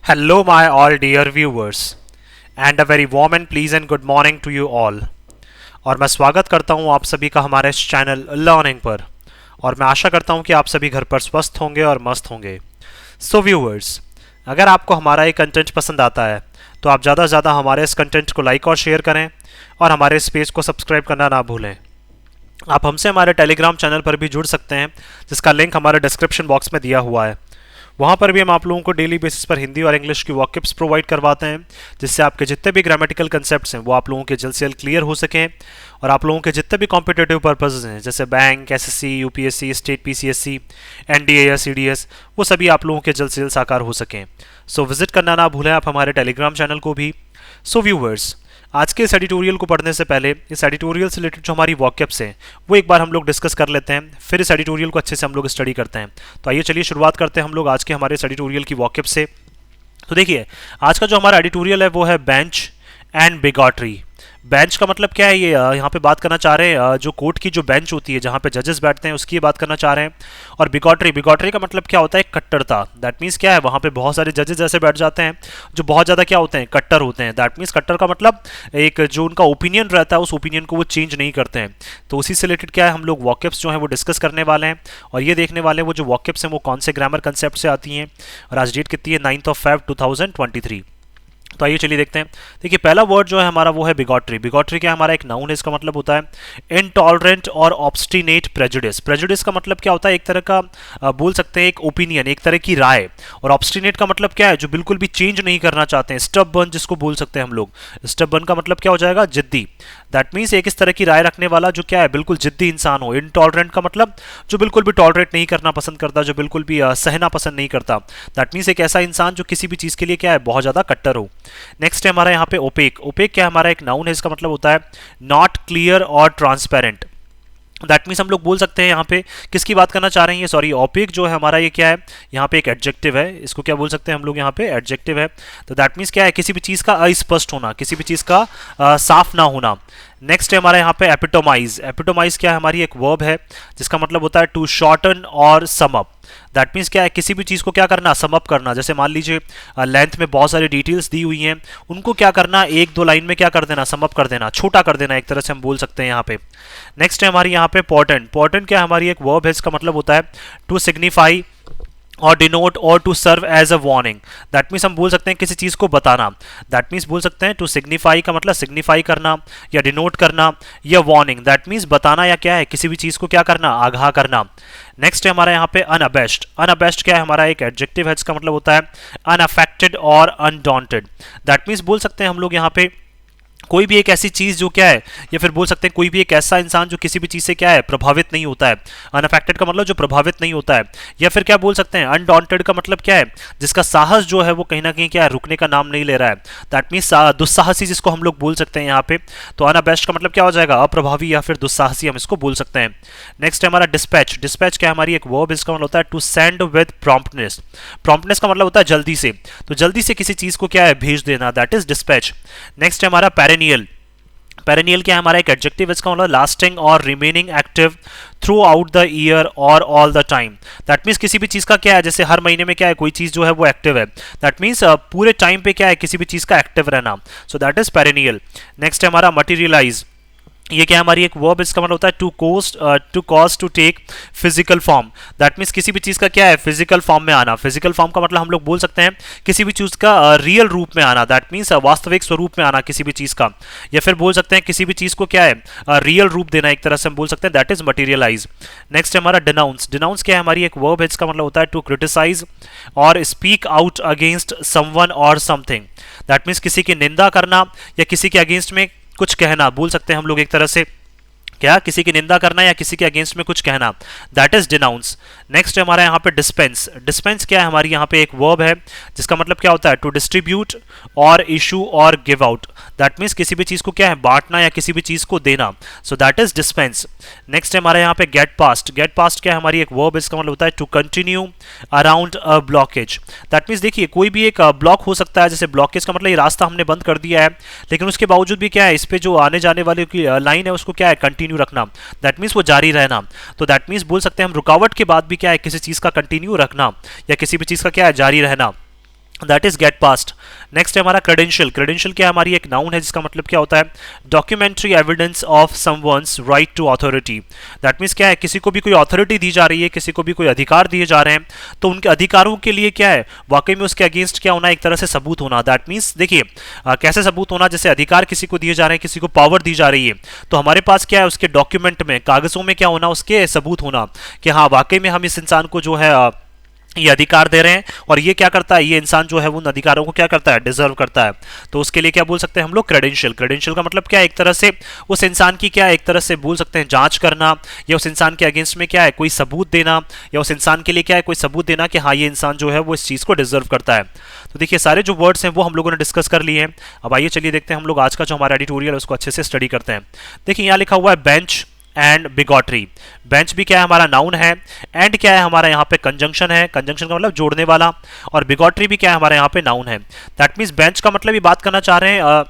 Hello, my all dear viewers, and a very warm and pleasant good morning to you all. और मैं स्वागत करता हूं आप सभी का हमारे इस चैनल लर्निंग पर। और मैं आशा करता हूं कि आप सभी घर पर स्वस्थ होंगे और मस्त होंगे। सो व्यूअर्स, अगर आपको हमारा ये कंटेंट पसंद आता है तो आप ज़्यादा से ज़्यादा हमारे इस कंटेंट को लाइक और शेयर करें और हमारे इस पेज को सब्सक्राइब करना ना भूलें। आप हमसे हमारे टेलीग्राम चैनल पर भी जुड़ सकते हैं, जिसका लिंक हमारे डिस्क्रिप्शन बॉक्स में दिया हुआ है। वहाँ पर भी हम आप लोगों को डेली बेसिस पर हिंदी और इंग्लिश की वॉकअप्स प्रोवाइड करवाते हैं, जिससे आपके जितने भी ग्रामेटिकल कंसेप्ट्स हैं वो आप लोगों के जल्द से जल्द क्लियर हो सकें और आप लोगों के जितने भी कॉम्पिटेटिव पर्पसेस हैं, जैसे bank, SSC, UPSC, state PCSC, NDA या सीडीएस, वो सभी आप लोगों के जल्द से जल्द साकार हो सकें। सो विजिट करना ना भूलें आप हमारे टेलीग्राम चैनल को भी। सो व्यूवर्स, आज के इस एडिटोरियल को पढ़ने से पहले इस एडिटोरियल से रिलेटेड जो हमारी वॉकअप्स हैं वो एक बार हम लोग डिस्कस कर लेते हैं, फिर इस एडिटोरियल को अच्छे से हम लोग स्टडी करते हैं। तो आइए चलिए शुरुआत करते हैं हम लोग आज के हमारे इस एडिटोरियल की वॉकअप से। तो देखिए, आज का जो हमारा एडिटोरियल है वो है बेंच एंड बिगॉटरी। बेंच का मतलब क्या है, ये यहाँ पे बात करना चाह रहे हैं जो कोर्ट की जो बेंच होती है जहाँ पे जजेस बैठते हैं उसकी बात करना चाह रहे हैं। और बिगॉटरी, बिगॉटरी का मतलब क्या होता है, कट्टरता। दैट मीन्स क्या है, वहाँ पे बहुत सारे जजेस ऐसे बैठ जाते हैं जो बहुत ज़्यादा क्या होते हैं, कट्टर होते हैं। दैट मीन्स कट्टर का मतलब एक जो उनका ओपिनियन रहता है उस ओपिनियन को वो चेंज नहीं करते हैं। तो उसी से रिलेटेड क्या है, हम लोग वॉकअप्स जो है वो डिस्कस करने वाले हैं और ये देखने वाले हैं वो जो वॉकअप्स हैं वो कौन से ग्रामर कंसेप्ट से आती हैं। और आज डेट कितनी है, 9 Feb 2023। तो आइए चलिए देखते हैं। देखिए, पहला वर्ड जो है हमारा वो है बिगॉटरी। बिगॉटरी क्या है, हमारा एक नाउन है, इसका मतलब होता है इनटॉलरेंट और ऑब्स्टिनेट प्रेजुडिस। प्रेजुडिस का मतलब क्या होता है, एक तरह का बोल सकते हैं एक ओपिनियन, एक तरह की राय। और ऑब्स्टिनेट का मतलब क्या है, जो बिल्कुल भी चेंज नहीं करना चाहते हैं, स्टबर्न जिसको बोल सकते हैं हम लोग। स्टबर्न का मतलब क्या हो जाएगा, जिद्दी। दैट मीन्स एक इस तरह की राय रखने वाला जो क्या है, बिल्कुल जिद्दी इंसान हो। इनटॉलरेंट का मतलब जो बिल्कुल भी टॉलरेट नहीं करना पसंद करता, जो बिल्कुल भी सहना पसंद नहीं करता। दैट मीन्स एक ऐसा इंसान जो किसी भी चीज़ के लिए क्या है, बहुत ज़्यादा कट्टर हो। नेक्स्ट है हमारा यहाँ पे ओपेक। ओपेक क्या है, हमारा एक नाउन है, इसका मतलब होता है नॉट क्लियर और ट्रांसपेरेंट। दैट मीन्स हम लोग बोल सकते हैं यहाँ पे किसकी बात करना चाह रहे हैं, ये सॉरी ओपेक जो है हमारा ये क्या है, यहाँ पे एक एडजेक्टिव है। इसको क्या बोल सकते हैं हम लोग, यहाँ पे एडजेक्टिव है। तो दैट मीन्स क्या है, किसी भी चीज़ का अस्पष्ट होना, किसी भी चीज़ का साफ ना होना। नेक्स्ट है हमारा यहाँ पे एपिटोमाइज। एपिटोमाइज क्या है, हमारी एक वर्ब है जिसका मतलब होता है टू शॉर्टन और सम अप। दैट मीन्स क्या है, किसी भी चीज़ को क्या करना, सम अप करना। जैसे मान लीजिए लेंथ में बहुत सारी डिटेल्स दी हुई हैं, उनको क्या करना, एक दो लाइन में क्या कर देना, सम अप कर देना, छोटा कर देना, एक तरह से हम बोल सकते हैं यहाँ पे। नेक्स्ट है हमारी यहाँ पे पोर्टेंट। पोर्टेंट क्या है, हमारी एक वर्ब है, इसका मतलब होता है टू सिग्निफाई और डिनोट और to serve as a warning. That means हम बोल सकते हैं किसी चीज़ को बताना। दैट मीन्स बोल सकते हैं टू सिग्निफाई का मतलब सिग्निफाई करना या डिनोट करना या वार्निंग। दैट मीन्स बताना या क्या है, किसी भी चीज़ को क्या करना, आगाह करना। नेक्स्ट है हमारा यहाँ पे अनअबेस्ड। अनअबेस्ड क्या है, हमारा एक एडजेक्टिव है, इसका मतलब होता है अनअफेक्टेड और अनडॉन्टेड। दैट मीन्स बोल सकते हैं हम लोग यहाँ पे कोई भी एक ऐसी चीज जो क्या है, या फिर बोल सकते हैं कोई भी एक ऐसा इंसान जो किसी भी चीज से क्या है, प्रभावित नहीं होता है। अनअफेक्टेड का मतलब जो प्रभावित नहीं होता है। या फिर क्या बोल सकते हैं अनडॉन्टेड का मतलब क्या है, जिसका साहस जो है वो कहीं ना कहीं क्या है, रुकने का नाम नहीं ले रहा है। दैट मीन्स दुस्साहसी जिसको हम लोग बोल सकते हैं यहाँ पे। तो अनअबेस्ड का मतलब क्या हो जाएगा, अप्रभावी या फिर दुस्साहसी हम इसको बोल सकते हैं। नेक्स्ट है हमारा डिस्पैच। डिस्पैच क्या है, हमारी एक वर्ब, इसका मतलब होता है to send with promptness. Promptness का मतलब होता है जल्दी से, तो जल्दी से किसी चीज को क्या है, भेज देना। That is dispatch. नेक्स्ट है हमारा पेरेनियल। पेरेनियल क्या है, हमारा एक एडजेक्टिव, इसका मतलब लास्टिंग और remaining active throughout the year और all the time. That means किसी भी चीज़ का क्या है, जैसे हर महीने में क्या है, कोई चीज़ जो है वो एक्टिव है। दैट मीन्स पूरे टाइम पे क्या है, किसी भी चीज़ का एक्टिव रहना। So that is perennial. Next है हमारा मटीरियलाइज। ये क्या हमारी एक वर्ब, इसका मतलब होता है to cause to take physical form. That means किसी भी चीज़ का क्या है, फिजिकल फॉर्म में आना। फिजिकल फॉर्म का मतलब हम लोग बोल सकते हैं किसी भी चीज़ का रियल रूप में आना। दैट मीन्स वास्तविक स्वरूप में आना किसी भी चीज़ का। या फिर बोल सकते हैं किसी भी चीज़ को क्या है, रियल रूप देना, एक तरह से हम बोल सकते हैं। That is materialise. नेक्स्ट है हमारा डिनाउंस। डिनाउंस क्या है, हमारी एक वर्ब है, इसका मतलब होता है टू क्रिटिसाइज और स्पीक आउट अगेंस्ट समवन और समथिंग। दैट मीन्स किसी की निंदा करना या किसी के अगेंस्ट में कुछ कहना, बोल सकते हैं हम लोग एक तरह से क्या, किसी की निंदा करना या किसी के अगेंस्ट में कुछ कहना। That is denounce. नेक्स्ट है हमारा यहाँ पे डिस्पेंस। डिस्पेंस क्या है, हमारी यहाँ पे एक वर्ब है जिसका मतलब क्या होता है टू डिस्ट्रीब्यूट और इशू और गिव आउट। दैट मीन्स किसी भी चीज़ को क्या है, बांटना या किसी भी चीज़ को देना। So that is dispense. Next है हमारे यहाँ पे गेट पास्ट। गेट पास्ट क्या है, हमारी एक वर्ब, इसका मतलब होता है to continue around a blockage. That means देखिए कोई भी एक ब्लॉक हो सकता है, जैसे ब्लॉकेज का मतलब ये रास्ता हमने बंद कर दिया है, लेकिन उसके बावजूद भी क्या है, इस पे जो आने जाने वाली की लाइन है उसको क्या है, कंटिन्यू रखना। दैट मीन्स वो जारी रहना। तो दैट मीन्स बोल सकते हैं हम रुकावट के बाद भी क्या है, किसी चीज़ का कंटिन्यू रखना या किसी भी चीज़ का क्या है, जारी रहना। That is get past. Next है हमारा क्रेडेंशियल। क्रेडेंशियल क्या है, हमारी एक नाउन है जिसका मतलब क्या होता है, documentary evidence of someone's right to authority. That means क्या है, किसी को भी कोई अथॉरिटी दी जा रही है, किसी को भी कोई अधिकार दिए जा रहे हैं, तो उनके अधिकारों के लिए क्या है, वाकई में उसके अगेंस्ट क्या होना, एक तरह से सबूत होना। दैट मीन्स देखिए कैसे सबूत होना, जैसे अधिकार किसी को दिए जा रहे हैं, किसी को पावर दी जा रही है, तो हमारे पास क्या है, उसके डॉक्यूमेंट में, कागजों में क्या होना, उसके सबूत होना कि हाँ वाकई में हम इस इंसान को जो है ये अधिकार दे रहे हैं और ये क्या करता है, ये इंसान जो है उन अधिकारों को क्या करता है, डिजर्व करता है। तो उसके लिए क्या बोल सकते हैं हम लोग, क्रेडेंशियल। क्रेडेंशियल का मतलब क्या है, एक तरह से उस इंसान की क्या है, एक तरह से बोल सकते हैं जांच करना, या उस इंसान के अगेंस्ट में क्या है कोई सबूत देना, या उस इंसान के लिए क्या है कोई सबूत देना कि हाँ ये इंसान जो है वो इस चीज़ को डिजर्व करता है। तो देखिए सारे जो वर्ड्स हैं वो हम लोगों ने डिस्कस कर लिए हैं। अब आइए चलिए देखते हैं हम लोग आज का जो हमारा एडिटोरियल है उसको अच्छे से स्टडी करते हैं। देखिए यहाँ लिखा हुआ है बेंच एंड बिगॉटरी। बेंच भी क्या है, हमारा नाउन है, एंड क्या है, हमारा यहाँ पे कंजंक्शन है, कंजंक्शन का मतलब जोड़ने वाला, और बिगॉटरी भी क्या है, हमारे यहाँ पे नाउन है। दैट मीन्स बेंच का मतलब ये बात करना चाह रहे हैं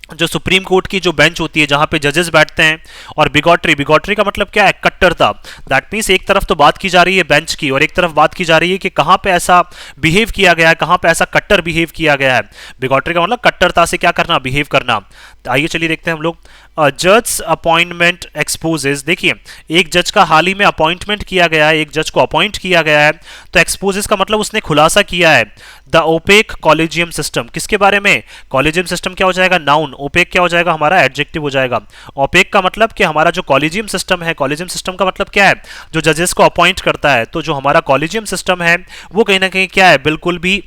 जो सुप्रीम कोर्ट की जो बेंच होती है जहां पे जजेस बैठते हैं, और बिगॉटरी, बिगॉटरी का मतलब क्या है, कट्टरता। दैट मीन्स एक तरफ तो बात की जा रही है बेंच की और एक तरफ बात की जा रही है कि कहां पे ऐसा बिहेव किया गया है, कहां पे ऐसा कट्टर बिहेव किया गया है। बिगॉटरी का मतलब कट्टरता से क्या करना, बिहेव करना। तो आइए चलिए देखते हैं हम लोग। जज अपॉइंटमेंट एक्सपोजेस। देखिए एक जज का हाल ही में अपॉइंटमेंट किया गया है, एक जज को अपॉइंट किया गया है, तो एक्सपोजेस का मतलब उसने खुलासा किया है द ओपेक कॉलेजियम सिस्टम। किसके बारे में, कॉलेजियम सिस्टम क्या हो जाएगा, नाउन, ओपेक क्या हो जाएगा, हमारा एडजेक्टिव हो जाएगा। ओपेक का मतलब कि हमारा जो कॉलेजियम सिस्टम है, कॉलेजियम सिस्टम का मतलब क्या है, जो जजेस को अपॉइंट करता है, तो जो हमारा कॉलेजियम सिस्टम है वो कहीं ना कहीं क्या है, बिल्कुल भी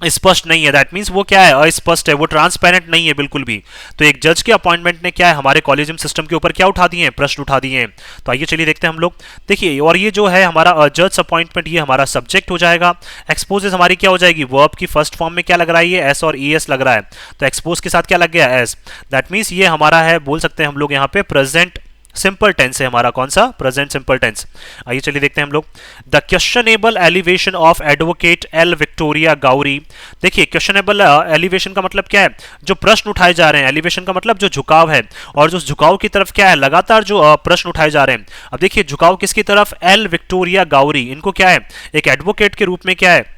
स्पष्ट नहीं है। दैट मीन्स वो क्या है, अस्पष्ट है, वो ट्रांसपेरेंट नहीं है बिल्कुल भी। तो एक जज के अपॉइंटमेंट ने क्या है, हमारे कॉलेजियम सिस्टम के ऊपर क्या उठा दिए हैं, प्रश्न उठा दिए हैं। तो आइए चलिए देखते हैं हम लोग। देखिए और ये जो है हमारा जज अपॉइंटमेंट, ये हमारा सब्जेक्ट हो जाएगा। एक्सपोजेस हमारी क्या हो जाएगी, वर्ब की फर्स्ट फॉर्म में क्या लग रहा है, ये एस और ई एस लग रहा है, तो एक्सपोज के साथ क्या लग गया, एस। दैट मीन्स ये हमारा है, बोल सकते हैं हम लोग यहाँ पे प्रेजेंट सिंपल टेंस है हमारा, कौन सा, प्रेजेंट सिंपल टेंस। आइए चलिए देखते हैं हम लोग। The questionable elevation of advocate L Victoria Gauri. देखिए क्वेश्चनेबल एलिवेशन का मतलब क्या है, जो प्रश्न उठाए जा रहे हैं, एलिवेशन का मतलब जो झुकाव है, और जो झुकाव की तरफ क्या है, लगातार जो प्रश्न उठाए जा रहे हैं। अब देखिए झुकाव किसकी तरफ, एल विक्टोरिया गौरी, इनको क्या है, एक एडवोकेट के रूप में क्या है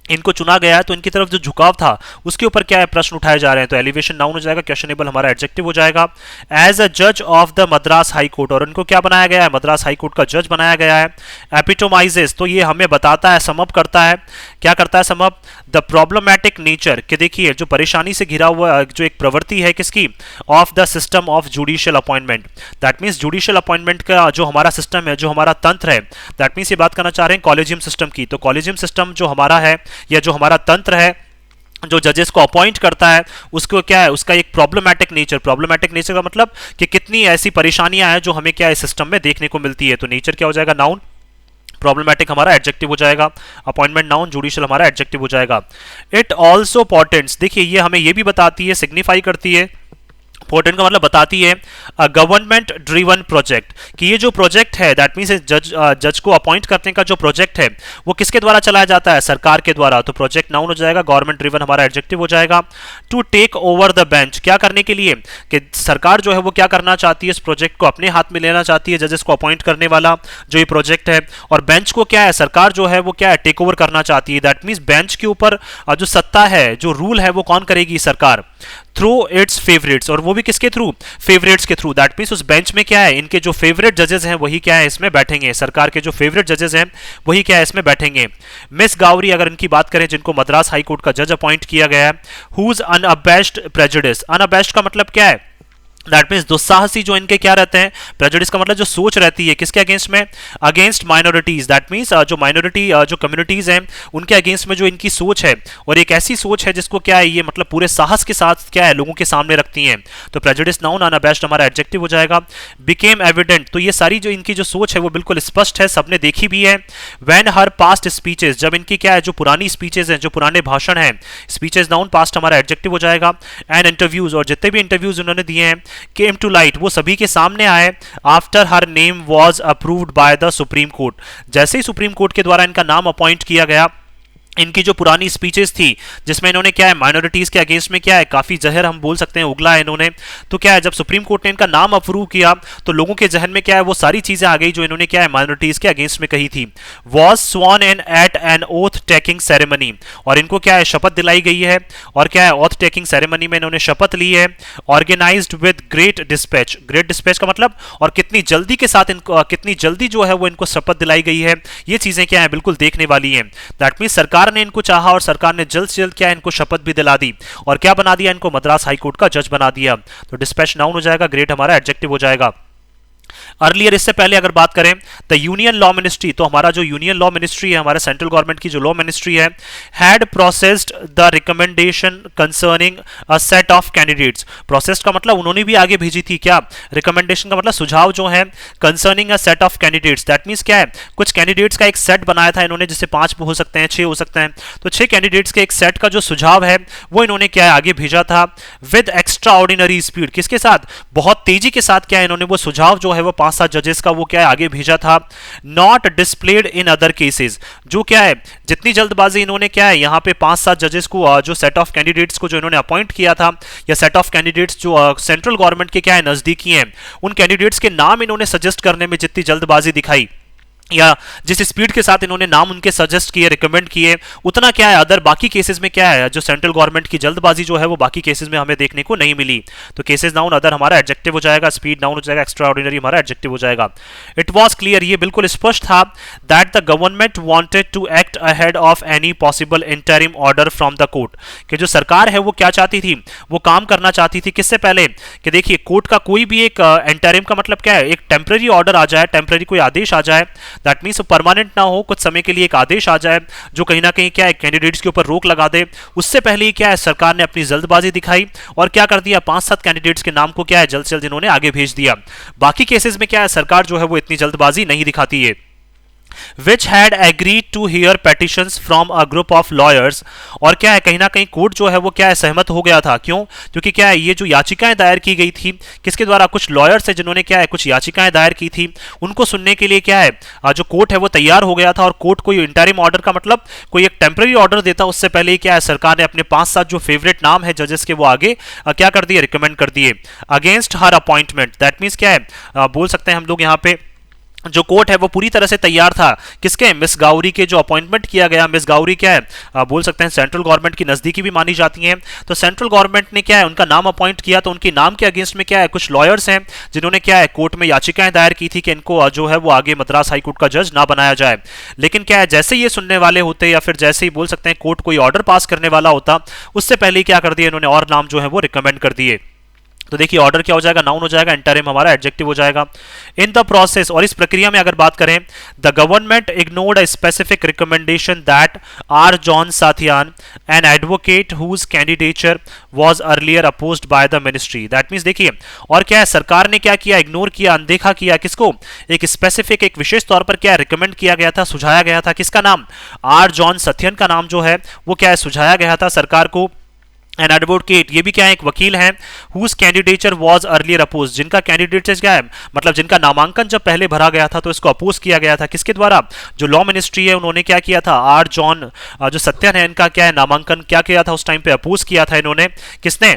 इनको चुना गया है, तो इनकी तरफ जो झुकाव था उसके ऊपर क्या है, प्रश्न उठाए जा रहे हैं। तो एलिवेशन नाउन हो जाएगा, क्वेश्चनेबल हमारा एडजेक्टिव हो जाएगा। एज अ जज of the Madras high court, और इनको क्या बनाया गया है, मद्रास हाई कोर्ट का जज बनाया गया है। एपिटोमाइजेस, तो ये हमें बताता है, समअप करता है, क्या करता है, समअप द प्रॉब्लमैटिक नेचर, कि देखिए जो परेशानी से घिरा हुआ जो एक प्रवृत्ति है किसकी, of the system of judicial appointment. That means judicial appointment का जो हमारा सिस्टम है, जो हमारा तंत्र है, दैट मीन्स ये बात करना चाह रहे हैं कॉलेजियम सिस्टम की। तो कॉलेजियम सिस्टम जो हमारा है, या जो हमारा तंत्र है जो जजेस को अपॉइंट करता है, उसको क्या है, उसका एक प्रॉब्लमैटिक नेचर। प्रॉब्लमैटिक नेचर का मतलब कि कितनी ऐसी परेशानियां हैं जो हमें क्या है सिस्टम में देखने को मिलती है। तो नेचर क्या हो जाएगा, नाउन, प्रॉब्लमैटिक हमारा एडजेक्टिव हो जाएगा, अपॉइंटमेंट नाउन, जुडिशियल हमारा एडजेक्टिव हो जाएगा। इट ऑल्सो पोर्टेंट्स, देखिए ये हमें ये भी बताती है, सिग्निफाई करती है, पोर्टेंट का मतलब बताती है गवर्नमेंट ड्रिवन प्रोजेक्ट, कि ये जो प्रोजेक्ट है, दैट मींस जज को अपॉइंट करने का जो प्रोजेक्ट है वो किसके द्वारा चलाया जाता है, सरकार के द्वारा। तो प्रोजेक्ट नाउन हो जाएगा, गवर्नमेंट ड्रिवन हमारा एडजेक्टिव हो जाएगा। To take over the bench, क्या करने के लिए, कि सरकार जो है वो क्या करना चाहती है, इस प्रोजेक्ट को अपने हाथ में लेना चाहती है, जजेस को अपॉइंट करने वाला जो ये प्रोजेक्ट है, और बेंच को क्या है, सरकार जो है वो क्या है, टेक ओवर करना चाहती है। दैट मीन्स बेंच के ऊपर जो सत्ता है, जो रूल है, वो कौन करेगी, सरकार, थ्रू इट्स फेवरेट्स, और वो भी किसके थ्रू, फेवरेट्स के थ्रू। दैट मीन्स उस बेंच में क्या है, इनके जो फेवरेट जजेस हैं वही क्या है इसमें बैठेंगे, सरकार के जो फेवरेट जजेस हैं वही क्या है इसमें बैठेंगे। मिस गावरी अगर इनकी बात करें, जिनको मद्रास हाई कोर्ट का जज अपॉइंट किया गया है, हुज अनअबेस्ड प्रेजुडिस, अनअबेस्ड का मतलब क्या है, दैट मीन्स दुस्साहसी जो इनके क्या रहते हैं, प्रेजुडिस का मतलब जो सोच रहती है किसके अगेंस्ट में, अगेंस्ट माइनॉरिटीज। दैट मीन्स जो माइनॉरिटी जो कम्युनिटीज हैं उनके अगेंस्ट में जो इनकी सोच है, और एक ऐसी सोच है जिसको क्या है ये मतलब पूरे साहस के साथ क्या है लोगों के सामने रखती हैं। तो प्रेजुडिस नाउन, अनअबेस्ड हमारा एडजेक्टिव हो जाएगा। बिकेम एविडेंट, तो ये सारी जो इनकी जो सोच है वो बिल्कुल स्पष्ट है, सबने देखी भी है। व्हेन हर पास्ट स्पीचेस, जब इनकी क्या है जो पुरानी स्पीचेस हैं, जो पुराने भाषण हैं, स्पीचेस नाउन, पास्ट हमारा एडजेक्टिव हो जाएगा। एंड इंटरव्यूज, और जितने भी इंटरव्यूज उन्होंने दिए हैं, came to light, वो सभी के सामने आए। After her name was approved by the supreme court, जैसे ही सुप्रीम कोर्ट के द्वारा इनका नाम अपॉइंट किया गया, इनकी जो पुरानी स्पीचेस थी जिसमें इन्होंने क्या है माइनॉरिटीज के अगेंस्ट में क्या है काफी जहर हम बोल सकते हैं उगला है इन्होंने। तो क्या है जब सुप्रीम कोर्ट ने इनका नाम अप्रूव किया तो लोगों के जहन में क्या है वो सारी चीजें आ गई जो इन्होंने क्या है माइनॉरिटीज के अगेंस्ट में कही थी। Was sworn in at an oath taking ceremony, और इनको क्या है शपथ दिलाई गई है, और क्या है ओथ टेकिंग सेरेमनी में इन्होंने शपथ ली है। Organised with great dispatch, great dispatch का मतलब और कितनी जल्दी के साथ इनको कितनी जल्दी जो है वो इनको शपथ दिलाई गई है, ये चीजें क्या है बिल्कुल देखने वाली हैं। दैट मीन सरकार ने इनको चाहा और सरकार ने जल्द से जल्द क्या इनको शपथ भी दिला दी, और क्या बना दिया इनको मद्रास हाई कोर्ट का जज बना दिया। तो डिस्पैच नाउन हो जाएगा, ग्रेट हमारा एडजेक्टिव हो जाएगा। अर्लियर इससे पहले अगर बात करें द यूनियन लॉ मिनिस्ट्री, तो हमारा जो यूनियन लॉ मिनिस्ट्री है हमारे सेंट्रल गवर्नमेंट की जो लॉ मिनिस्ट्री है, had processed the recommendation concerning a set of candidates. Processed का मतलब उन्होंने भी आगे भेजी थी, क्या रिकमेंडेशन का मतलब सुझाव जो है, concerning a set of candidates that means क्या है कुछ कैंडिडेट्स का एक सेट बनाया था इन्होंने, जैसे 5 हो सकते हैं 6 हो सकते हैं, तो 6 कैंडिडेट्स के एक सेट का जो सुझाव है वो इन्होंने क्या है आगे भेजा था विद एक्स्ट्रा ऑर्डिनरी स्पीड। किसके साथ, बहुत तेजी के साथ क्या है इन्होंने वो सुझाव जो है वो 5-7 जजेस का वो क्या है आगे भेजा था। Not displayed in other cases, जो क्या है जितनी जल्दबाजी इन्होंने क्या है यहाँ पे 5-7 जजेस को जो सेट ऑफ कैंडिडेट्स को जो इन्होंने अपॉइंट किया था, या सेट ऑफ कैंडिडेट्स जो सेंट्रल गवर्नमेंट के क्या है नजदीकी हैं, उन कैंडिडेट्स के नाम इन्होंने सजेस्ट करने में जितनी जल्दबाजी दिखाई या जिस स्पीड के साथ इन्होंने नाम उनके सजेस्ट किए रिकमेंड किए, उतना क्या है अदर बाकी केसेस में क्या है जो सेंट्रल गवर्नमेंट की जल्दबाजी जो है वो बाकी केसेस में हमें देखने को नहीं मिली। तो केसेस नाउन अदर हमारा एडजेक्टिव हो जाएगा, स्पीड नाउन हो जाएगा, एक्स्ट्रा ऑर्डिनरी हमारा एडजेक्टिव हो जाएगा। इट वॉज क्लियर, ये बिल्कुल स्पष्ट था, that the government wanted to act ahead of any possible interim order from the court, कि जो सरकार है वो क्या चाहती थी, वो काम करना चाहती थी किससे पहले, कि देखिए कोर्ट का कोई भी एक इंटरिम का मतलब क्या है एक टेम्पररी ऑर्डर आ जाए, टेम्पररी कोई आदेश आ जाए, दैट मीन्स परमानेंट ना हो, कुछ समय के लिए एक आदेश आ जाए जो कहीं ना कहीं क्या है कैंडिडेट्स के ऊपर रोक लगा दे, उससे पहले ही क्या है सरकार ने अपनी जल्दबाजी दिखाई और क्या कर दिया 5-7 कैंडिडेट्स के नाम को क्या है जल्द से जल्द इन्होंने आगे भेज दिया। बाकी केसेस में क्या है सरकार जो है वो इतनी जल्दबाजी नहीं दिखाती है। which had agreed to hear petitions from a group of lawyers, और क्या है कहीं ना कहीं कोर्ट जो है वो क्या है सहमत हो गया था, क्यों, क्योंकि क्या है ये जो याचिकाएं दायर की गई थी किसके द्वारा, कुछ लॉयर्स है जिन्होंने क्या है कुछ याचिकाएं दायर की थी, उनको सुनने के लिए क्या है जो कोर्ट है वो तैयार हो गया था। और कोर्ट कोई इंटरिम ऑर्डर का मतलब कोई एक टेम्पररी ऑर्डर देता उससे पहले ही क्या है सरकार ने अपने 5-7 जो फेवरेट नाम है जजेस के वो आगे क्या कर दिए रिकमेंड कर दिए against her appointment. That means क्या है बोल सकते हैं हम लोग यहाँ पे जो कोर्ट है वो पूरी तरह से तैयार था किसके, मिस गाउरी के जो अपॉइंटमेंट किया गया, मिस गाउरी क्या है बोल सकते हैं सेंट्रल गवर्नमेंट की नजदीकी भी मानी जाती हैं, तो सेंट्रल गवर्नमेंट ने क्या है उनका नाम अपॉइंट किया, तो उनके नाम के अगेंस्ट में क्या है कुछ लॉयर्स हैं जिन्होंने क्या है कोर्ट में याचिकाएं दायर की थी कि इनको जो है वो आगे मद्रास हाई कोर्ट का जज ना बनाया जाए। लेकिन क्या है जैसे ये सुनने वाले होते या फिर जैसे ही बोल सकते हैं कोर्ट कोई ऑर्डर पास करने वाला होता, उससे पहले ही क्या कर दिया इन्होंने और नाम जो है वो रिकमेंड कर दिए। तो देखिए ऑर्डर क्या हो जाएगा, नाउन हो जाएगा, इंटरिम हमारा एडजेक्टिव हो जाएगा। इन द प्रोसेस, और इस प्रक्रिया में अगर बात करें, the government ignored a specific recommendation that R John Sathiyan an advocate whose candidature was earlier opposed by the ministry. That means देखिए और क्या है सरकार ने क्या किया, इग्नोर किया, अनदेखा किया किसको, एक स्पेसिफिक एक विशेष तौर पर क्या रिकमेंड किया गया था, सुझाया गया था, किसका नाम, आर जॉन सथियन का नाम जो है वो क्या है सुझाया गया था सरकार को। एन एडवोकेट, ये भी क्या है एक वकील हैं, whose candidature was earlier oppose, जिनका कैंडिडेट क्या है मतलब जिनका नामांकन जब पहले भरा गया था तो इसको अपोज किया गया था किसके द्वारा, जो लॉ मिनिस्ट्री है उन्होंने क्या किया था, आर जॉन जो सत्यन है इनका क्या है नामांकन क्या किया था उस टाइम पे अपोज किया था इन्होंने, किसने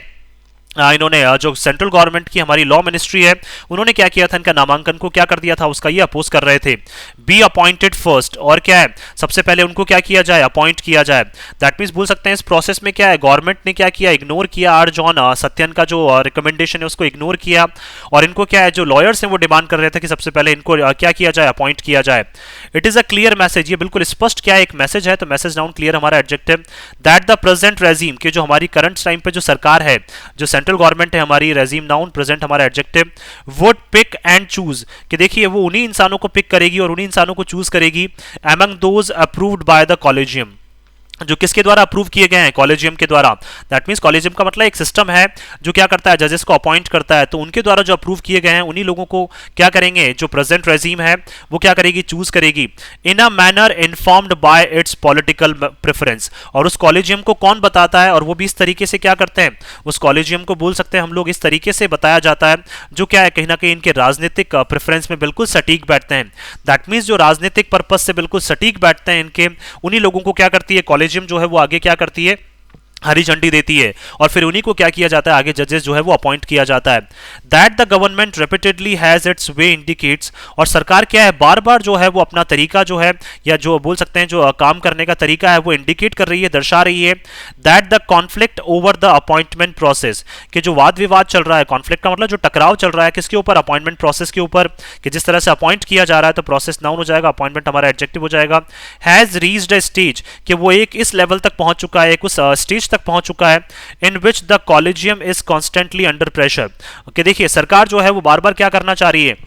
इन्होंने जो सेंट्रल गवर्नमेंट की हमारी लॉ मिनिस्ट्री है उन्होंने क्या किया था इनका नामांकन को क्या कर दिया था उसका ये अपोज कर रहे थे। बी अपॉइंटेड फर्स्ट, और क्या है सबसे पहले उनको क्या किया जाए अपॉइंट किया जाए। दैट मींस बोल सकते हैं इस प्रोसेस में क्या है गवर्नमेंट ने क्या किया, इग्नोर किया आर जॉन सत्यन का जो रिकमेंडेशन है उसको इग्नोर किया, और इनको क्या है जो लॉयर्स हैं वो डिमांड कर रहे थे कि सबसे पहले इनको क्या किया जाए अपॉइंट किया जाए। It is a clear message, ये बिल्कुल स्पष्ट क्या है एक मैसेज है, तो मैसेज नाउन क्लियर हमारा adjective, that the present regime के जो हमारी करंट टाइम पे जो सरकार है जो सेंट्रल गवर्नमेंट है हमारी, रेजीम नाउन प्रेजेंट हमारा adjective, would pick and choose, कि देखिए वो उन्हीं इंसानों को पिक करेगी और उन्हीं इंसानों को चूज करेगी among those approved by the collegium, जो किसके द्वारा अप्रूव किए गए हैं, कॉलेजियम के द्वारा। दैट मींस कॉलेजियम का मतलब एक सिस्टम है जो क्या करता है जजेस को अपॉइंट करता है, तो उनके द्वारा जो अप्रूव किए गए हैं उन्हीं लोगों को क्या करेंगे जो प्रेजेंट रेजीम है वो क्या करेगी चूज करेगी, in a manner informed by its political preference, और उस कॉलेजियम को कौन बताता है, और वो भी इस तरीके से क्या करते हैं उस कॉलेजियम को बोल सकते हैं हम लोग इस तरीके से बताया जाता है जो क्या है कहीं ना कहीं इनके राजनीतिक प्रेफरेंस में बिल्कुल सटीक बैठते हैं। दैट मीन्स जो राजनीतिक पर्पज से बिल्कुल सटीक बैठते हैं इनके, उन्हीं लोगों को क्या करती है कॉलेजियम जो है वो आगे क्या करती है, हरी झंडी देती है, और फिर उन्हीं को क्या किया जाता है, आगे जजेस जो है वो अपॉइंट किया जाता है। That the government repeatedly has its way indicates, और सरकार क्या है बार बार जो है वो अपना तरीका जो है, या जो बोल सकते हैं जो काम करने का तरीका है वो इंडिकेट कर रही है, दर्शा रही है। That the conflict over the appointment process, कि जो वाद विवाद चल रहा है, कॉन्फ्लिक्ट का मतलब जो टकराव चल रहा है किसके ऊपर, अपॉइंटमेंट प्रोसेस के ऊपर, कि जिस तरह से अपॉइंट किया जा रहा है, तो प्रोसेस नाउन हो जाएगा, अपॉइंटमेंट हमारा एडजेक्टिव हो जाएगा। हैज रीच्ड अ स्टेज, कि वो एक इस लेवल तक पहुंच चुका है, एक उस स्टेज तक पहुंच चुका है, in which the collegium is constantly under pressure। कि देखिए सरकार जो है वो बार बार क्या करना चाह रही है,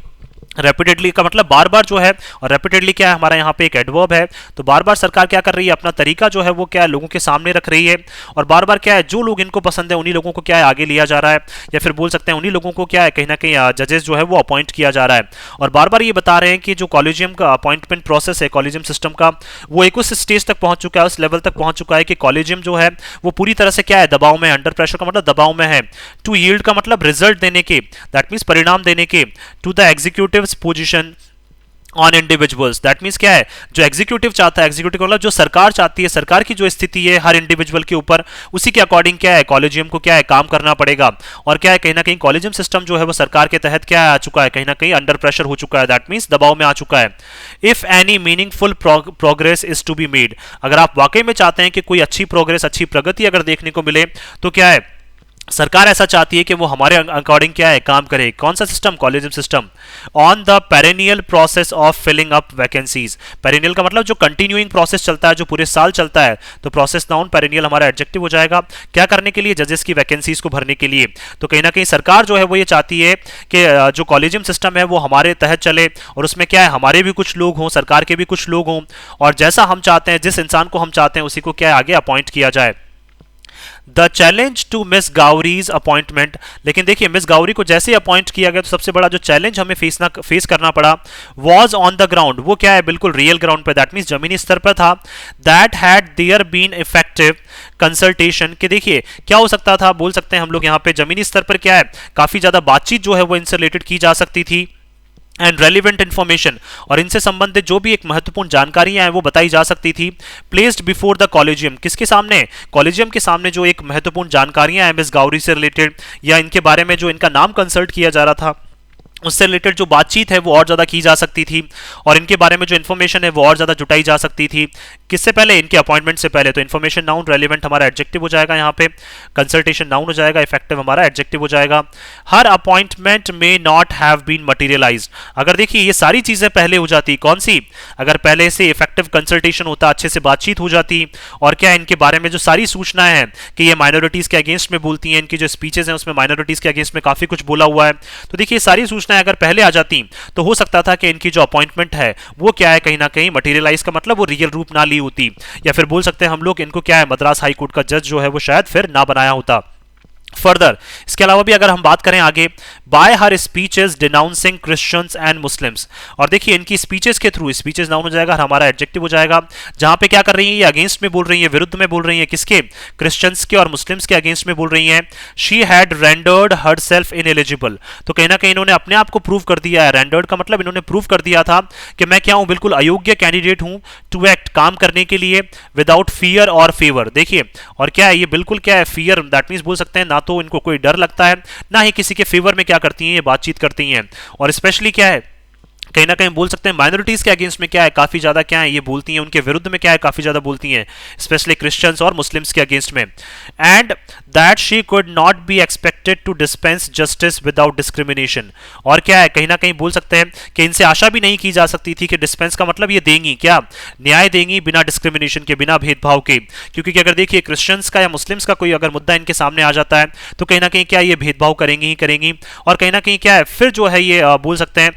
रेपिडेटली का मतलब बार बार जो है, और रेपिडेटली क्या है हमारा यहाँ पे एक एडवर्ब है, तो बार बार सरकार क्या कर रही है, अपना तरीका जो है वो क्या है लोगों के सामने रख रही है, और बार बार क्या है जो लोग इनको पसंद है उन्हीं लोगों को क्या है आगे लिया जा रहा है, या फिर बोल सकते हैं उन्हीं लोगों को क्या है कहीं ना कहीं जजेस जो है वो अपॉइंट किया जा रहा है। और बार बार ये बता रहे हैं कि जो कॉलेजियम का अपॉइंटमेंट प्रोसेस है, कॉलेजियम सिस्टम का, वो एक उस स्टेज तक पहुंच चुका है, उस लेवल तक पहुंच चुका है कि कॉलेजियम जो है वो पूरी तरह से क्या है दबाव में, अंडर प्रेशर का मतलब दबाव में है। टू यील्ड का मतलब रिजल्ट देने के, दैट मीन्स परिणाम देने के, to the executive position on individuals, that means क्या है जो एग्जीक्यूटिव चाहता है, एग्जीक्यूटिव मतलब जो सरकार चाहती है, सरकार की जो स्थिति है हर इंडिविजुअल के ऊपर, उसी के अकॉर्डिंग क्या है कॉलेजियम को क्या है काम करना पड़ेगा। और क्या है कहीं ना कहीं कॉलेजियम सिस्टम जो है वो सरकार के तहत क्या है आ चुका है, कहीं ना कहीं अंडर प्रेशर हो चुका है, दैट मीन्स दबाव में आ चुका है। If any meaningful progress is to be made, अगर आप वाकई में चाहते हैं कि कोई अच्छी प्रोग्रेस, अच्छी प्रगति अगर देखने को मिले, तो क्या है सरकार ऐसा चाहती है कि वो हमारे अकॉर्डिंग क्या है काम करे। कौन सा system, collegium system. On the perennial process of filling up vacancies, perennial का मतलब जो कंटिन्यूइंग प्रोसेस चलता है, जो पूरे साल चलता है, तो प्रोसेस नाउन, पेरेनियल हमारा एडजेक्टिव हो जाएगा। क्या करने के लिए, जजेस की वैकेंसीज को भरने के लिए। तो कहीं ना कहीं सरकार जो है वो ये चाहती है कि जो कॉलेजियम सिस्टम है वो हमारे तहत चले, और उसमें क्या है हमारे भी कुछ लोग हों, सरकार के भी कुछ लोग हों, और जैसा हम चाहते हैं, जिस इंसान को हम चाहते हैं उसी को क्या है आगे अपॉइंट किया जाए। The challenge to miss Gowri's appointment, लेकिन देखिए मिस गाउरी को जैसे अपॉइंट किया गया तो सबसे बड़ा जो चैलेंज हमें फेस करना पड़ा, वॉज ऑन द ग्राउंड, वो क्या है बिल्कुल रियल ग्राउंड पे, दैट मीन्स जमीनी स्तर पर था। That had there been effective consultation, कि देखिए क्या हो सकता था, बोल सकते हैं हम लोग यहाँ पे जमीनी स्तर पर क्या है काफी ज्यादा बातचीत जो है वो इनसे रिलेटेड की जा सकती थी, एंड रेलिवेंट इन्फॉर्मेशन, और इनसे संबंधित जो भी एक महत्वपूर्ण जानकारियां हैं वो बताई जा सकती थी। प्लेस्ड बिफोर द कॉलेजियम, किसके सामने, कॉलेजियम के सामने जो एक महत्वपूर्ण जानकारियां हैं मिस गाउरी से रिलेटेड, या इनके बारे में जो इनका नाम कंसल्ट किया जा रहा था उससे रिलेटेड जो बातचीत है वो और ज्यादा की जा सकती थी, और इनके बारे में जो इन्फॉर्मेशन है वो और ज्यादा जुटाई जा सकती थी। किससे पहले, इनके अपॉइंटमेंट से पहले। तो इन्फॉर्मेशन नाउन, रेलिवेंट हमारा एडजेक्टिव हो जाएगा यहाँ पे, कंसल्टेशन नाउन हो जाएगा, इफेक्टिव हमारा एडजेक्टिव हो जाएगा। हर अपॉइंटमेंट में नॉट हैव बीन मटीरियलाइज्ड, अगर देखिए ये सारी चीजें पहले हो जाती, कौन सी, अगर पहले से इफेक्टिव कंसल्टेशन होता, अच्छे से बातचीत हो जाती, और क्या इनके बारे में जो सारी सूचनाएं हैं कि ये माइनॉरिटीज के अगेंस्ट में बोलती हैं, इनकी जो स्पीचेस हैं उसमें माइनॉरिटीज के अगेंस्ट में काफी कुछ बोला हुआ है, तो देखिए सारी अगर पहले आ जाती तो हो सकता था कि इनकी जो अपॉइंटमेंट है वो क्या है कहीं ना कहीं मटेरियलाइज का मतलब वो रियल रूप ना ली होती, या फिर बोल सकते हैं हम लोग इनको क्या है मद्रास हाई कोर्ट का जज जो है वो शायद फिर ना बनाया होता। फर्दर इसके अलावा भी अगर हम बात करें आगे, by her speeches denouncing Christians and Muslims, और देखिए इनकी स्पीचेस के थ्रू, स्पीचेस नाउन हो जाएगा, हमारा एडजेक्टिव हो जाएगा, जहां पे क्या कर रही है ये अगेंस्ट में बोल रही है, विरुद्ध में बोल रही है, किसके, क्रिश्चियंस के और मुस्लिम्स के अगेंस्ट में बोल रही है। She had rendered herself ineligible, तो कहीं ना कहीं इन्होंने अपने आप को प्रूव कर दिया है, रेंडर्ड का मतलब इन्होंने प्रूव कर दिया था कि मैं क्या हूं, बिल्कुल अयोग्य कैंडिडेट हूं टू एक्ट, काम करने के लिए, विदाउट फियर और फेवर। देखिए और क्या है ये बिल्कुल क्या है फियर, दैट मींस बोल सकते हैं ना तो इनको कोई डर लगता है, ना ही किसी के फेवर में क्या करती हैं ये बातचीत करती हैं, और स्पेशली क्या है कहीं ना कहीं बोल सकते हैं माइनॉरिटीज के अगेंस्ट में क्या है काफी ज्यादा क्या है ये बोलती हैं, उनके विरुद्ध में क्या है काफी ज्यादा बोलती हैं, स्पेशली क्रिश्चियंस और मुस्लिम्स के अगेंस्ट में। And that she could not be expected to dispense justice without discrimination, और क्या है कहीं ना कहीं बोल सकते हैं कि इनसे आशा भी नहीं की जा सकती थी कि डिस्पेंस का मतलब ये देंगी क्या, न्याय देंगी बिना डिस्क्रिमिनेशन के, बिना भेदभाव के, क्योंकि अगर देखिए क्रिश्चियंस का या मुस्लिम्स का कोई अगर मुद्दा इनके सामने आ जाता है तो कहीं ना कहीं क्या ये भेदभाव करेंगी ही करेंगी, और कहीं ना कहीं क्या है फिर जो है ये बोल सकते हैं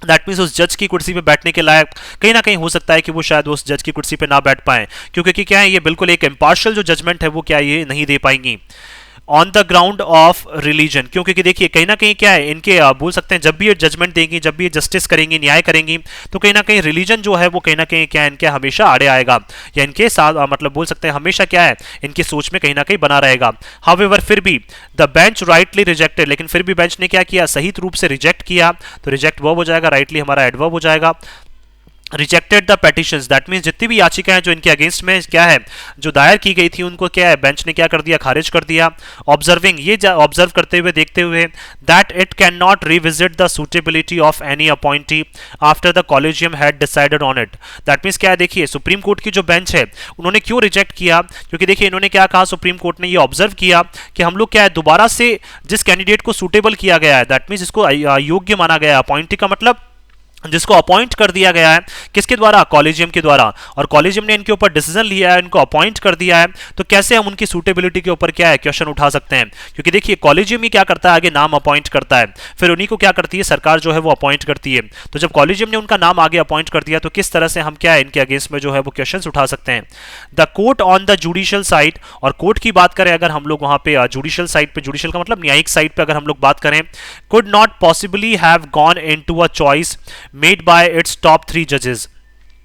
दैट मीन्स उस जज की कुर्सी पे बैठने के लायक कहीं ना कहीं हो सकता है कि वो शायद उस जज की कुर्सी पे ना बैठ पाए, क्योंकि क्या है ये बिल्कुल एक इम्पार्शियल जो जजमेंट है वो क्या ये नहीं दे पाएंगी। On the ground of religion, क्योंकि देखिए कहीं ना कहीं क्या है इनके बोल सकते हैं जब भी ये जजमेंट देंगी, जब भी ये जस्टिस करेंगी, न्याय करेंगी, तो कहीं ना कहीं रिलीजन जो है वो कहीं ना कहीं क्या है इनके हमेशा आड़े आएगा, या इनके साथ मतलब बोल सकते हैं हमेशा क्या है इनकी सोच में कहीं ना कहीं बना रहेगा। हाउएवर फिर भी द बेंच राइटली रिजेक्टेड, लेकिन फिर भी बेंच ने क्या किया, सही रूप से रिजेक्ट किया, तो रिजेक्ट वर्ब हो जाएगा, राइटली हमारा एडवर्ब हो जाएगा। Rejected the petitions, that means जितनी भी याचिकाएं जो इनके अगेंस्ट में क्या है जो दायर की गई थी उनको क्या है बेंच ने क्या कर दिया, खारिज कर दिया। ऑब्जर्विंग, ये ऑब्जर्व करते हुए देखते हुए that it can not revisit the suitability of any appointee after the collegium had decided on it. That means क्या है, देखिए सुप्रीम कोर्ट की जो बेंच है उन्होंने क्यों रिजेक्ट किया, क्योंकि देखिए इन्होंने क्या कहा, सुप्रीम कोर्ट ने ये ऑब्जर्व किया कि हम लोग क्या है दोबारा से जिस कैंडिडेट को सुटेबल किया गया है, दैट मीन्स इसको योग्य माना गया है, अपॉइंटी का मतलब जिसको अपॉइंट कर दिया गया है किसके द्वारा, कॉलेजियम के द्वारा, और कॉलेजियम ने इनके ऊपर डिसीजन लिया है, इनको अपॉइंट कर दिया है, तो कैसे हम उनकी सूटेबिलिटी के ऊपर क्या है क्वेश्चन उठा सकते हैं। क्योंकि देखिए कॉलेजियम ही क्या करता है, आगे नाम अपॉइंट करता है, फिर उन्हीं को क्या करती है सरकार जो है वो अपॉइंट करती है। तो जब कॉलेजियम ने उनका नाम आगे अपॉइंट कर दिया तो किस तरह से हम क्या है इनके अगेंस्ट में जो है वो क्वेश्चन उठा सकते हैं। The court on the judicial side, और कोर्ट की बात करें अगर हम लोग वहां पे जुडिशियल साइड पे, जुडिशियल का मतलब न्यायिक साइड पे अगर हम लोग बात करें, could not possibly have gone into a choice made by its top 3 जजेस।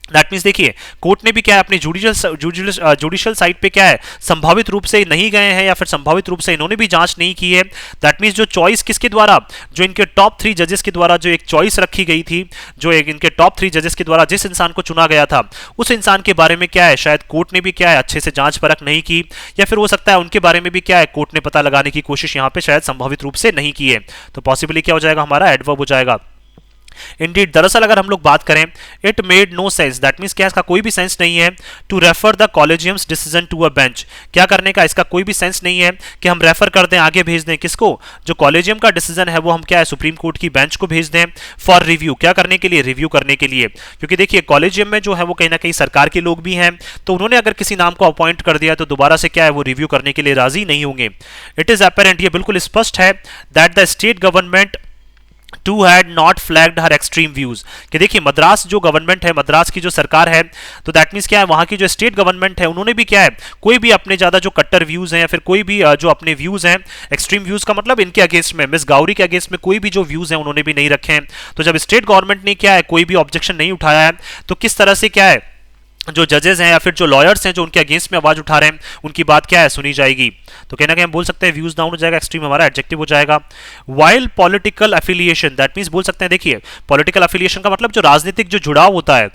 दैट मीन्स देखिए कोर्ट ने भी क्या है अपनी जुडिशियल साइड पे क्या है संभावित रूप से नहीं गए हैं या फिर संभावित रूप से इन्होंने भी जांच नहीं की है। दैट मीन्स जो चॉइस किसके द्वारा, जो इनके टॉप 3 जजेस के द्वारा जो एक चॉइस रखी गई थी, जो एक इनके टॉप 3 जजेस के द्वारा जिस इंसान को चुना गया था उस इंसान के बारे में क्या है शायद कोर्ट ने भी क्या है अच्छे से जांच परख नहीं की, या फिर हो सकता है उनके बारे में भी क्या है कोर्ट ने पता लगाने की कोशिश यहाँ पे शायद संभावित रूप से नहीं की है। तो पॉसिबली क्या हो जाएगा हमारा एडवर्ब हो जाएगा। इंडीड, दरअसल अगर हम लोग बात करें, it made no sense, that means क्या इसका कोई भी सेंस नहीं है to refer the collegium's decision to a bench, क्या करने का इसका कोई भी सेंस नहीं है कि हम रेफर कर दें, आगे भेज दें किसको, जो कॉलेजियम का डिसीजन है वो हम क्या है सुप्रीम कोर्ट की बेंच को भेज दें फॉर रिव्यू, क्या करने के लिए, रिव्यू करने के लिए। क्योंकि देखिए कॉलेजियम में जो है वो कहीं ना कहीं सरकार के लोग भी हैं, तो उन्होंने अगर किसी नाम को अपॉइंट कर दिया तो दोबारा से क्या है वो रिव्यू करने के लिए राजी नहीं होंगे। इट इज अपेरेंट, ये बिल्कुल स्पष्ट है that the state government too had not flagged her extreme views, कि देखिए मद्रास जो गवर्नमेंट है, मद्रास की जो सरकार है, तो दैट मींस क्या है वहां की जो स्टेट गवर्नमेंट है उन्होंने भी क्या है कोई भी अपने ज्यादा जो कट्टर व्यूज हैं या फिर कोई भी जो अपने व्यूज हैं, एक्सट्रीम व्यूज का मतलब इनके अगेंस्ट में, मिस गौरी के अगेंस्ट में कोई भी जो व्यूज हैं उन्होंने भी नहीं रखे हैं। तो जब स्टेट गवर्नमेंट ने क्या है कोई भी ऑब्जेक्शन नहीं उठाया है तो किस तरह से क्या है जो जजेस हैं या फिर जो लॉयर्स हैं जो उनके अगेंस्ट में आवाज उठा रहे हैं उनकी बात क्या है सुनी जाएगी। तो कहना कि हम बोल सकते हैं व्यूज डाउन हो जाएगा, एक्सट्रीम हमारा एडजेक्टिव हो जाएगा। While political affiliation, that means बोल सकते हैं देखिए पॉलिटिकल एफिलिएशन का मतलब जो राजनीतिक जो जुड़ाव होता है,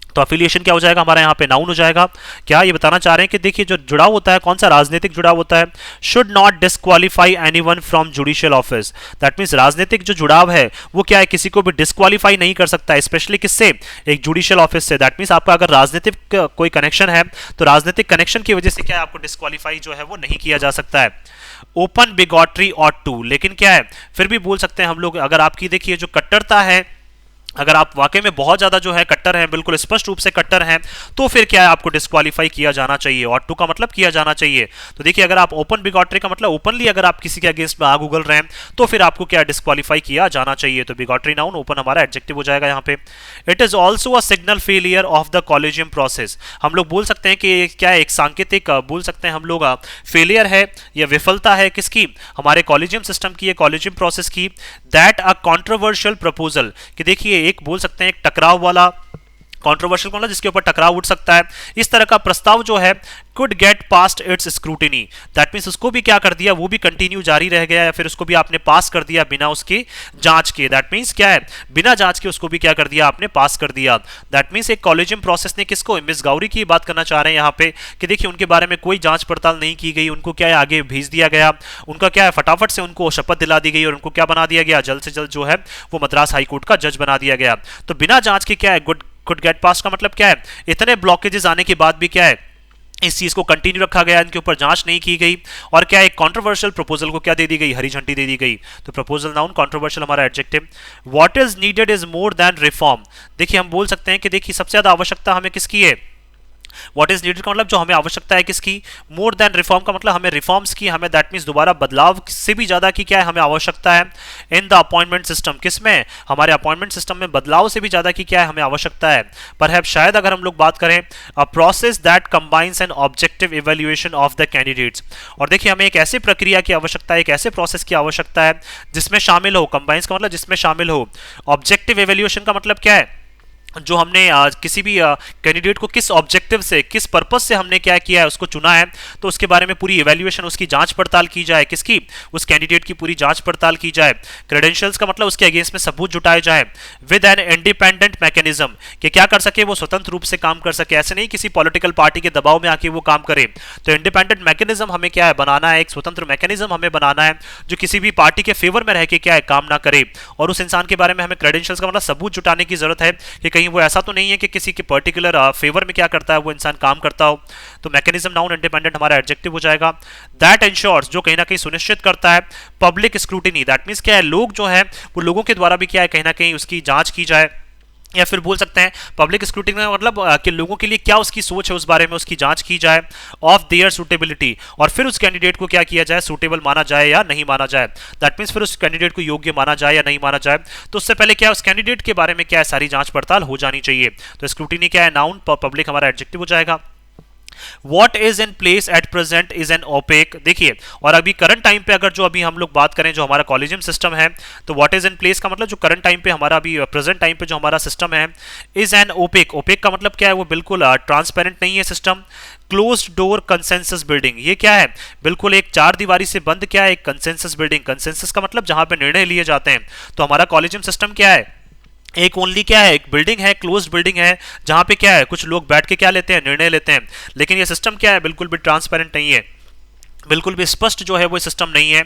तो अफिलिएशन क्या हो जाएगा हमारा यहाँ पे नाउन हो जाएगा। क्या ये बताना चाह रहे हैं कि देखिए जो जुड़ाव होता है कौन सा राजनीतिक जुड़ाव होता है, should not disqualify anyone from judicial office, that means राजनीतिक जो जुड़ाव है वो क्या है किसी को भी डिस्क्वालीफाई नहीं कर सकता, स्पेशली किससे, एक जुडिशियल ऑफिस से। दैट मींस आपका अगर राजनीतिक कोई कनेक्शन है तो राजनीतिक कनेक्शन की वजह से क्या है आपको डिस्क्वालीफाई जो है वो नहीं किया जा सकता है। ओपन बिगॉटरी ऑट टू, लेकिन क्या है फिर भी बोल सकते हैं हम लोग अगर आपकी देखिए जो कट्टरता है, अगर आप वाकई में बहुत ज्यादा जो है कट्टर हैं, बिल्कुल स्पष्ट रूप से कट्टर हैं, तो फिर क्या है आपको डिस्क्वालीफाई किया जाना चाहिए, और टू का मतलब किया जाना चाहिए। तो देखिए अगर आप ओपन बिगॉटरी का मतलब ओपनली अगर आप किसी के अगेंस्ट में आग उगल रहे हैं तो फिर आपको क्या डिस्क्वालीफाई किया जाना चाहिए। तो बिगॉटरी नाउन, ओपन हमारा एडजेक्टिव हो जाएगा यहाँ पे। It is also a signal failure of the collegium process, हम लोग बोल सकते हैं कि क्या है एक सांकेतिक बोल सकते हैं हम लोग फेलियर है या विफलता है किसकी, हमारे कॉलेजियम सिस्टम की, कॉलेजियम प्रोसेस की। दैट अ कॉन्ट्रोवर्शियल प्रपोजल, कि देखिए एक बोल सकते हैं एक टकराव वाला, कंट्रोवर्शियल मतलब जिसके ऊपर टकराव उठ सकता है, इस तरह का प्रस्ताव जो है could get past its scrutiny, that means उसको भी क्या कर दिया, वो भी कंटिन्यू जारी रह गया या फिर उसको भी आपने पास कर दिया बिना उसकी जांच के। दैट मींस क्या है बिना जांच के उसको भी क्या कर दिया आपने पास कर दिया। दैट मींस एक कॉलेजियम प्रोसेस ने किसको, मिस गौरी की बात करना चाह रहे हैं यहाँ पे कि देखिए उनके बारे में कोई जांच पड़ताल नहीं की गई, उनको क्या है आगे भेज दिया गया, उनका क्या है फटाफट से उनको शपथ दिला दी गई और उनको क्या बना दिया गया, जल्द से जल्द जो है वो मद्रास हाईकोर्ट का जज बना दिया गया। तो बिना जांच के क्या है could get past का मतलब क्या है, इतने ब्लॉकेजेस आने के बाद भी क्या है इस चीज को कंटिन्यू रखा गया, इनके ऊपर जांच नहीं की गई, और क्या एक कंट्रोवर्शियल प्रपोजल को क्या दे दी गई, हरी झंडी दे दी गई। तो प्रपोजल नाउन, कंट्रोवर्शियल हमारा adjective. What is needed is more than reform, देखिए हम बोल सकते हैं कि देखिए सबसे ज्यादा आवश्यकता हमें किसकी है, व्हाट इज नीडेड का मतलब जो हमें आवश्यकता है किसकी, मोर देन रिफॉर्म का मतलब हमें रिफॉर्म्स की, हमें दैट मींस दोबारा बदलाव से भी ज्यादा की क्या है हमें आवश्यकता है। इन द अपॉइंटमेंट सिस्टम, किसमें, हमारे अपॉइंटमेंट सिस्टम में बदलाव से भी ज्यादा की क्या है हमें आवश्यकता है। परहैप्स शायद अगर हम लोग बात करें a process that combines an objective evaluation of the candidates, और देखिए हमें एक ऐसी प्रक्रिया की आवश्यकता है, एक ऐसे प्रोसेस की आवश्यकता है जिसमें शामिल हो, कंबाइंस का मतलब जिसमें शामिल हो, ऑब्जेक्टिव इवैल्यूएशन का मतलब क्या है, जो हमने किसी भी कैंडिडेट को किस ऑब्जेक्टिव से, किस पर्पस से हमने क्या किया है, उसको चुना है, तो उसके बारे में पूरी इवैल्यूएशन, उसकी जांच पड़ताल की जाए, किसकी, उस कैंडिडेट की पूरी जांच पड़ताल की जाए। क्रेडेंशियल्स का मतलब उसके अगेंस्ट में सबूत जुटाए जाए विद एन इंडिपेंडेंट मैकेनिज्म, कि क्या कर सके, वो स्वतंत्र रूप से काम कर सके, ऐसे नहीं किसी पॉलिटिकल पार्टी के दबाव में आके वो काम करे। तो इंडिपेंडेंट मैकेनिज्म हमें क्या है बनाना है, एक स्वतंत्र मैकेनिज्म हमें बनाना है जो किसी भी पार्टी के फेवर में रह के क्या है काम ना करे। और उस इंसान के बारे में हमें क्रेडेंशियल्स का मतलब सबूत जुटाने की जरूरत है कि कहीं वो ऐसा तो नहीं है कि किसी के पर्टिकुलर फेवर में क्या करता है वो इंसान काम करता हो। तो मैकेनिज्म नाउन इंडिपेंडेंट हमारा एडजेक्टिव हो जाएगा। दैट इंश्योर्स, जो कहीं ना कहीं सुनिश्चित करता है पब्लिक स्क्रूटिनी, दैट मींस क्या है, लोग जो है वो लोगों के द्वारा भी क्या है कहीं ना कहीं उसकी जांच की जाए, या फिर बोल सकते हैं पब्लिक स्क्रूटिनी का मतलब कि लोगों के लिए क्या उसकी सोच है उस बारे में उसकी जांच की जाए ऑफ देयर सुटेबिलिटी, और फिर उस कैंडिडेट को क्या किया जाए, सुटेबल माना जाए या नहीं माना जाए। दैट मींस फिर उस कैंडिडेट को योग्य माना जाए या नहीं माना जाए। तो उससे पहले क्या है, उस कैंडिडेट के बारे में क्या है सारी जांच पड़ताल हो जानी चाहिए। तो स्क्रूटिनी क्या है, नाउन, पब्लिक हमारा एडजेक्टिव हो जाएगा। What is in place at present is an opaque, देखिए, और अभी करंट टाइम पे अगर जो अभी हम लोग बात करें जो हमारा कॉलेजियम सिस्टम है, तो व्हाट इज इन प्लेस का मतलब जो करंट टाइम पे हमारा अभी प्रेजेंट टाइम पे जो हमारा सिस्टम है, इज एन ओपेक, ओपेक का मतलब क्या है, वो बिल्कुल ट्रांसपेरेंट नहीं है system. Closed door consensus building, ये क्या है, बिल्कुल एक चार दीवारी से बंद क्या है, एक कंसेंसस बिल्डिंग। कंसेंसस का मतलब जहां पे निर्णय लिए जाते हैं। तो हमारा कॉलेजियम सिस्टम क्या है, एक ओनली क्या है, एक बिल्डिंग है, क्लोज्ड बिल्डिंग है, जहां पे क्या है कुछ लोग बैठ के क्या लेते हैं, निर्णय लेते हैं। लेकिन ये सिस्टम क्या है, बिल्कुल भी ट्रांसपेरेंट नहीं है, बिल्कुल भी स्पष्ट जो है वो सिस्टम नहीं है।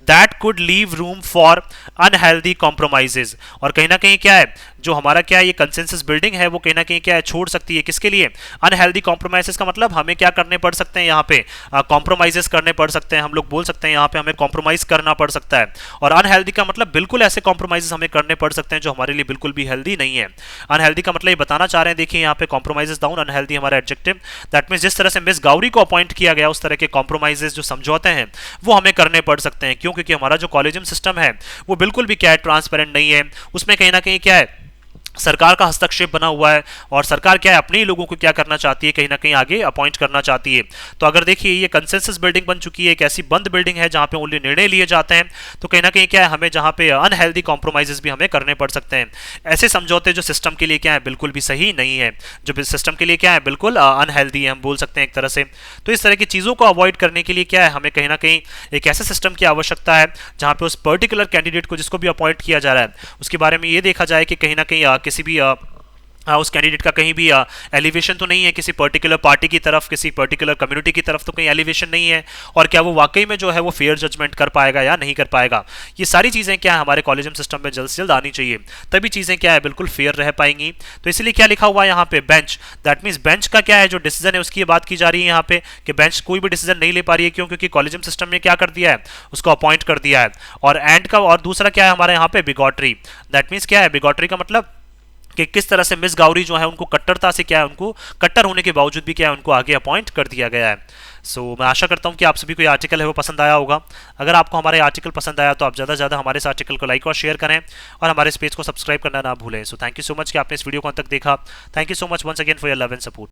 That could leave room for unhealthy compromises, और कहीं ना कहीं क्या है, जो हमारा क्या है ये कंसेंसस बिल्डिंग है वो कहीं ना कहीं क्या है छोड़ सकती है, किसके लिए, अनहेल्दी कॉम्प्रोमाइजेस का मतलब हमें क्या करने पड़ सकते हैं, यहाँ पे कॉम्प्रोमाइजेस करने पड़ सकते हैं, हम लोग बोल सकते हैं यहाँ पे हमें कॉम्प्रोमाइज करना पड़ सकता है। और अनहेल्दी का मतलब बिल्कुल ऐसे कॉम्प्रोमाइजेस हमें करने पड़ सकते हैं जो हमारे लिए बिल्कुल भी हेल्दी नहीं है। अनहेल्दी का मतलब ये बताना चाह रहे हैं, देखिए यहाँ पे कॉम्प्रोमाइजेस डाउन, अनहेल्दी हमारा एडजेक्टिव। दैट मींस जिस तरह से मिस गौरी को अपॉइंट किया गया उस तरह के कॉम्प्रोमाइजेस जो समझौते हैं वो हमें करने पड़ सकते हैं। क्यों, क्योंकि हमारा जो कॉलेजियम सिस्टम है वो बिल्कुल भी क्या है ट्रांसपेरेंट नहीं है, उसमें कहीं ना कहीं क्या है सरकार का हस्तक्षेप बना हुआ है, और सरकार क्या है अपने ही लोगों को क्या करना चाहती है, कहीं ना कहीं आगे अपॉइंट करना चाहती है। तो अगर देखिए ये कंसेंसस बिल्डिंग बन चुकी है, एक ऐसी बंद बिल्डिंग है जहां पे ओनली निर्णय लिए जाते हैं, तो कहीं ना कहीं क्या है हमें जहां पे अनहेल्दी कॉम्प्रोमाइजेस भी हमें करने पड़ सकते हैं। ऐसे समझौते जो सिस्टम के लिए क्या है बिल्कुल भी सही नहीं है, जो सिस्टम के लिए क्या है बिल्कुल अनहेल्दी है, हम बोल सकते हैं एक तरह से। तो इस तरह की चीज़ों को अवॉइड करने के लिए क्या है हमें कहीं ना कहीं एक ऐसे सिस्टम की आवश्यकता है जहां पे उस पर्टिकुलर कैंडिडेट को जिसको भी अपॉइंट किया जा रहा है उसके बारे में ये देखा जाए कि कहीं ना कहीं किसी भी उस कैंडिडेट का कहीं भी एलिवेशन तो नहीं है किसी पर्टिकुलर पार्टी की तरफ, किसी पर्टिकुलर कम्युनिटी की तरफ तो कहीं एलिवेशन नहीं है, और क्या वो वाकई में जो है वो फेयर जजमेंट कर पाएगा या नहीं कर पाएगा। ये सारी चीज़ें क्या है हमारे कॉलेजियम सिस्टम में जल्द से जल्द आनी चाहिए, तभी चीज़ें क्या है बिल्कुल फेयर रह पाएंगी। तो इसलिए क्या लिखा हुआ है यहाँ पे, बेंच, दैट मीन्स बेंच का क्या है जो डिसीजन है उसकी बात की जा रही है यहाँ पे कि बेंच कोई भी डिसीजन नहीं ले पा रही है। क्यों, क्योंकि कॉलेजियम सिस्टम ने क्या कर दिया है, उसको अपॉइंट कर दिया है। और एंड का, और दूसरा क्या है हमारे यहाँ पे बिगॉटरी, दैट मीन्स क्या है, बिगॉटरी का मतलब कि किस तरह से मिस गौरी जो है उनको कट्टरता से क्या है, उनको कट्टर होने के बावजूद भी क्या है उनको आगे अपॉइंट कर दिया गया है। सो मैं आशा करता हूं कि आप सभी को ये आर्टिकल है वो पसंद आया होगा। अगर आपको हमारे आर्टिकल पसंद आया तो आप ज़्यादा से ज़्यादा हमारे इस आर्टिकल को लाइक और शेयर करें, और हमारे इस पेज को सब्सक्राइब करना ना भूलें। So thank you so much कि आपने इस वीडियो को अंत तक देखा। Thank you so much once again for your love and support.